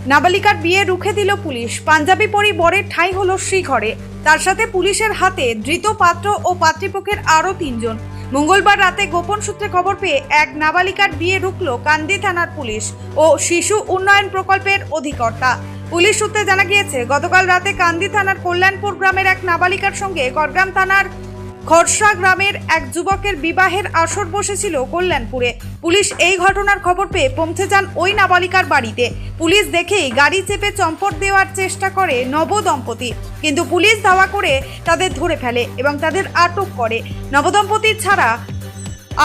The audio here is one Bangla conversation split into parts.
নাবালিকার বিয়ে রুখে দিল পুলিশ। পাঞ্জাবি পরি বরের ঠাঁই হলো শ্রীঘরে। তার সাথে পুলিশের হাতে ধৃত পাত্র ও পাত্রীপক্ষের আরও 3 জন। মঙ্গলবার রাতে গোপন সূত্রে খবর পেয়ে এক নাবালিকার বিয়ে রুখল কান্দি থানার পুলিশ ও শিশু উন্নয়ন প্রকল্পের অধিকর্তা। পুলিশ সূত্রে জানা গিয়েছে, গতকাল রাতে কান্দি থানার কল্যাণপুর গ্রামের এক নাবালিকার সঙ্গে করগ্রাম থানার খরসা গ্রামের এক যুবকের বিবাহের আসর বসেছিল কল্যাণপুরে। পুলিশ এই ঘটনার খবর পেয়ে পৌঁছে যান ওই নাবালিকার বাড়িতে। পুলিশ দেখেই গাড়ি চেপে চম্পট দেওয়ার চেষ্টা করে নবদম্পতি, কিন্তু পুলিশ ধাওয়া করে তাদের ধরে ফেলে এবং তাদের আটক করে। নবদম্পতি ছাড়া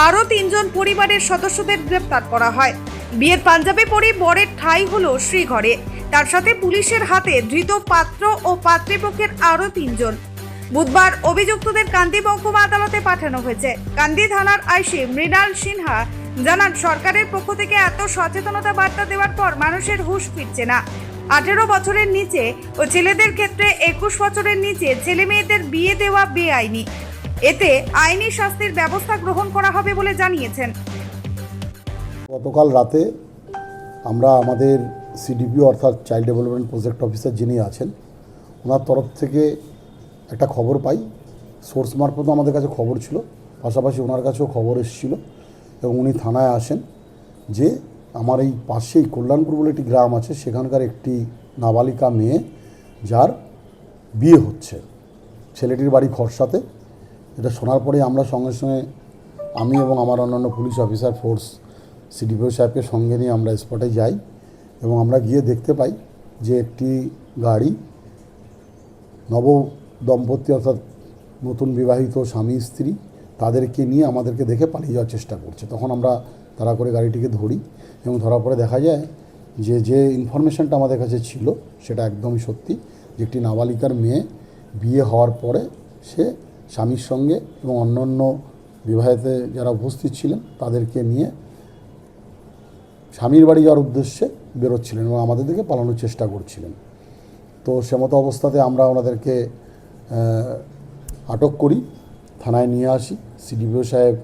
আরও 3 জন পরিবারের সদস্যদের গ্রেপ্তার করা হয়। বিয়ের পাঞ্জাবি পরে বরের ঠাঁই হলো শ্রীঘরে। তার সাথে পুলিশের হাতে ধৃত পাত্র ও পাত্রীপক্ষের আরও 3 জন। বুধবার অভিযুক্তদের কান্দি মহকুমা আদালতে পাঠানো হয়েছে। কান্দি থানার আইসি মৃণাল সিনহা জানান, সরকারের পক্ষ থেকে এত সচেতনতা বার্তা দেওয়ার পর মানুষের হুঁশ ফিরছে না। 18 বছরের নিচে ও ছেলেদের ক্ষেত্রে 21 বছরের নিচে ছেলে মেয়েদের বিয়ে দেওয়া বেআইনি। এতে আইনি শাস্তির ব্যবস্থা গ্রহণ করা হবে বলে জানিয়েছেন। গতকাল রাতে আমরা আমাদের সিডিপিও অর্থাৎ চাইল্ড ডেভেলপমেন্ট প্রজেক্ট অফিসার যিনি আছেন, ওনার তরফ থেকে একটা খবর পাই। সোর্স মারফত আমাদের কাছে খবর ছিল, পাশাপাশি ওনার কাছেও খবর এসেছিল এবং উনি থানায় আসেন যে আমার এই পাশেই কল্যাণপুর বলে একটি গ্রাম আছে, সেখানকার একটি নাবালিকা মেয়ে যার বিয়ে হচ্ছে, ছেলেটির বাড়ি খরসাতে। এটা শোনার পরে আমরা সঙ্গে সঙ্গে আমি এবং আমার অন্যান্য পুলিশ অফিসার ফোর্স সিডিপিও সাহেবকে সঙ্গে নিয়ে আমরা স্পটে যাই এবং আমরা গিয়ে দেখতে পাই যে একটি গাড়ি নব দম্পতি অর্থাৎ নতুন বিবাহিত স্বামী স্ত্রী তাদেরকে নিয়ে আমাদেরকে দেখে পালিয়ে যাওয়ার চেষ্টা করছে। তখন আমরা তাড়া করে গাড়িটিকে ধরি এবং ধরার পরে দেখা যায় যে ইনফরমেশনটা আমাদের কাছে ছিল সেটা একদমই সত্যি, যে একটি নাবালিকার মেয়ে বিয়ে হওয়ার পরে সে স্বামীর সঙ্গে এবং অন্যান্য বিবাহেতে যারা উপস্থিত ছিলেন তাদেরকে নিয়ে স্বামীর বাড়ি যাওয়ার উদ্দেশ্যে বেরোচ্ছিলেন এবং আমাদের দিকে পালানোর চেষ্টা করছিলেন। তো সেমতো অবস্থাতে আমরা ওনাদেরকে আটক করি, থানায় নিয়ে আসি। সিডিপিও সাহেব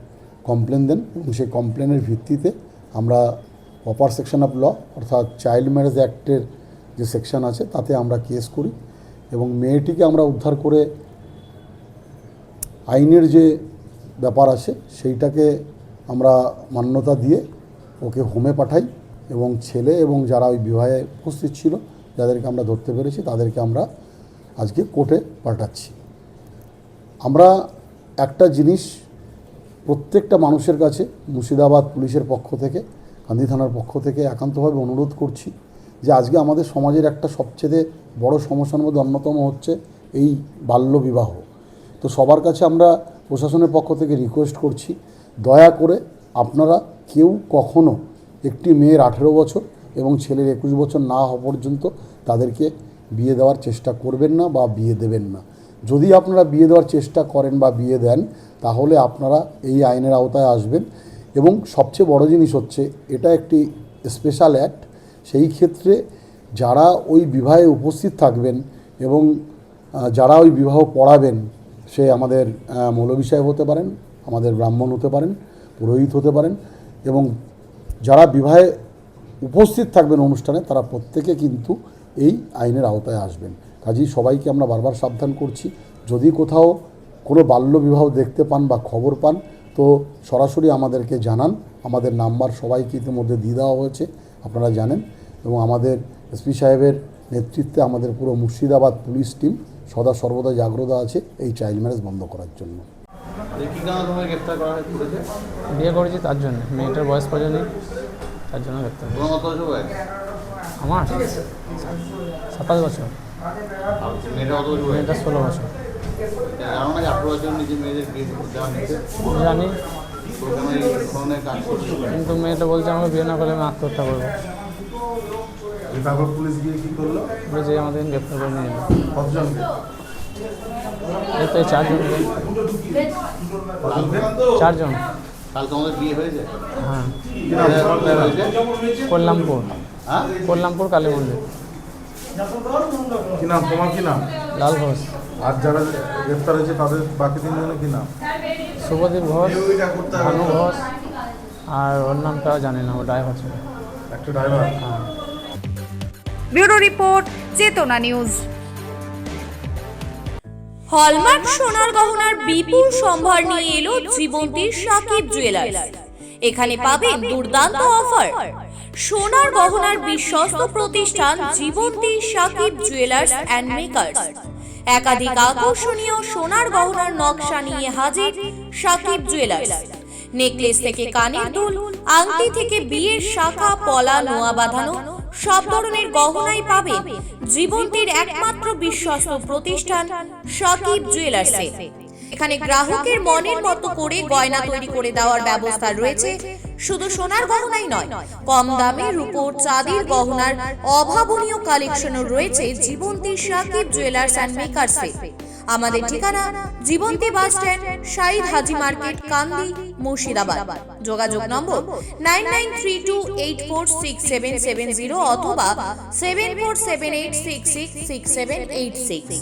কমপ্লেন দেন এবং সেই কমপ্লেনের ভিত্তিতে আমরা প্রপার সেকশন অফ ল অর্থাৎ চাইল্ড ম্যারেজ অ্যাক্টের যে সেকশন আছে তাতে আমরা কেস করি এবং মেয়েটিকে আমরা উদ্ধার করে আইনের যে ব্যাপার আছে সেইটাকে আমরা মান্যতা দিয়ে ওকে হোমে পাঠাই এবং ছেলে এবং যারা ওই বিবাহে উপস্থিত ছিল যাদেরকে আমরা ধরতে পেরেছি তাদেরকে আমরা আজকে কোর্টে পাঠাচ্ছি। আমরা একটা জিনিস প্রত্যেকটা মানুষের কাছে মুর্শিদাবাদ পুলিশের পক্ষ থেকে, কান্দি থানার পক্ষ থেকে একান্তভাবে অনুরোধ করছি যে আজকে আমাদের সমাজের একটা সবচেয়ে বড় সমস্যার মধ্যে অন্যতম হচ্ছে এই বাল্যবিবাহ। তো সবার কাছে আমরা প্রশাসনের পক্ষ থেকে রিকোয়েস্ট করছি, দয়া করে আপনারা কেউ কখনো একটি মেয়ের 18 বছর এবং ছেলের 21 বছর না হওয়া পর্যন্ত তাদেরকে বিয়ে দেওয়ার চেষ্টা করবেন না বা বিয়ে দেবেন না। যদি আপনারা বিয়ে দেওয়ার চেষ্টা করেন বা বিয়ে দেন তাহলে আপনারা এই আইনের আওতায় আসবেন এবং সবচেয়ে বড় জিনিস হচ্ছে এটা একটি স্পেশাল অ্যাক্ট। সেই ক্ষেত্রে যারা ওই বিবাহে উপস্থিত থাকবেন এবং যারা ওই বিবাহ পড়াবেন, সে আমাদের মৌলভী সাহেব হতে পারেন, আমাদের ব্রাহ্মণ হতে পারেন, পুরোহিত হতে পারেন এবং যারা বিবাহে উপস্থিত থাকবেন অনুষ্ঠানে তারা প্রত্যেকে কিন্তু এই আইনের আওতায় আসবেন। কাজেই সবাইকে আমরা বারবার সাবধান করছি, যদি কোথাও কোনো বাল্যবিবাহ দেখতে পান বা খবর পান তো সরাসরি আমাদেরকে জানান। আমাদের নাম্বার সবাইকে ইতিমধ্যে দিয়ে দেওয়া হয়েছে, আপনারা জানেন, এবং আমাদের এসপি সাহেবের নেতৃত্বে আমাদের পুরো মুর্শিদাবাদ পুলিশ টিম সদা সর্বদা জাগ্রত আছে এই চাইল্ড ম্যারেজ বন্ধ করার জন্য। বিয়ে করেছি তার জন্য, মেয়েটার বয়স পর্যন্ত তার জন্য গ্রেপ্তার। আমার 27 বছর, মেয়েটা 16 বছর। জানি, কিন্তু মেয়েটা বলছে আমাকে বিয়ে না করলে আমি আত্মহত্যা করবো। তারপর পুলিশ গিয়ে কী করলো? বলেছে আমাদের গ্রেপ্তার করে নিয়ে যাবে। কতজনকে? এই তো 4 জন। 4 জন। কাল তোমাদের বিয়ে হয়েছে? হ্যাঁ, কল্যাণপুর। কল্যাণপুর কালী মন্দির। কি নাম তোমার? কি নাম? লাল ঘোষ। আর যারা গ্রেপ্তার হয়েছে তাদের বাকি 3 জনের কি নাম? শুভদীপ ঘোষ, ভানু ঘোষ, আর ওর নামটাও জানি না, ও ড্রাইভার ছিল। একটা ড্রাইভার। হ্যাঁ। ব্যুরো রিপোর্ট, চেতনা নিউজ। হলমার্ক সোনার গহনার বিপুল সম্ভার নিয়ে এলো জীবন্তীর সাকিব জুয়েলার্স। এখানে পাবেন দুর্দান্ত অফার। সোনার গহনার বিশ্বস্ত প্রতিষ্ঠান Jibanti Sakib jewellers and makers. একাধিক আকর্ষণীয় সোনার গহনার নকশা নিয়ে হাজির সাকিব জুয়েলার্স। নেকলেস থেকে কানের দুল, আংটি থেকে বিয়ের শাখা, পলা, নোয়া বাঁধানো সব ধরনের গহনাই পাবেন জীবন্তীর একমাত্র বিশ্বস্ত প্রতিষ্ঠান সাকিব জুয়েলার্সে। এখানে গ্রাহকের মনের মতো করে গয়না তৈরি করে দেওয়ার ব্যবস্থা রয়েছে। শুধু সোনার গহনাই নয়, কম দামে রূপোর, চাঁদির গহনার অভাবনীয় কালেকশনও রয়েছে জীবন্তী সাকিব জুয়েলার্স অ্যান্ড মেকার্সে। আমাদের ঠিকানা জীবন্তী বাস স্ট্যান্ড, শাহিদ হাজি মার্কেট, কান্দি, মুর্শিদাবাদ। যোগাযোগ নম্বর 9932846770 অথবা 7478666786।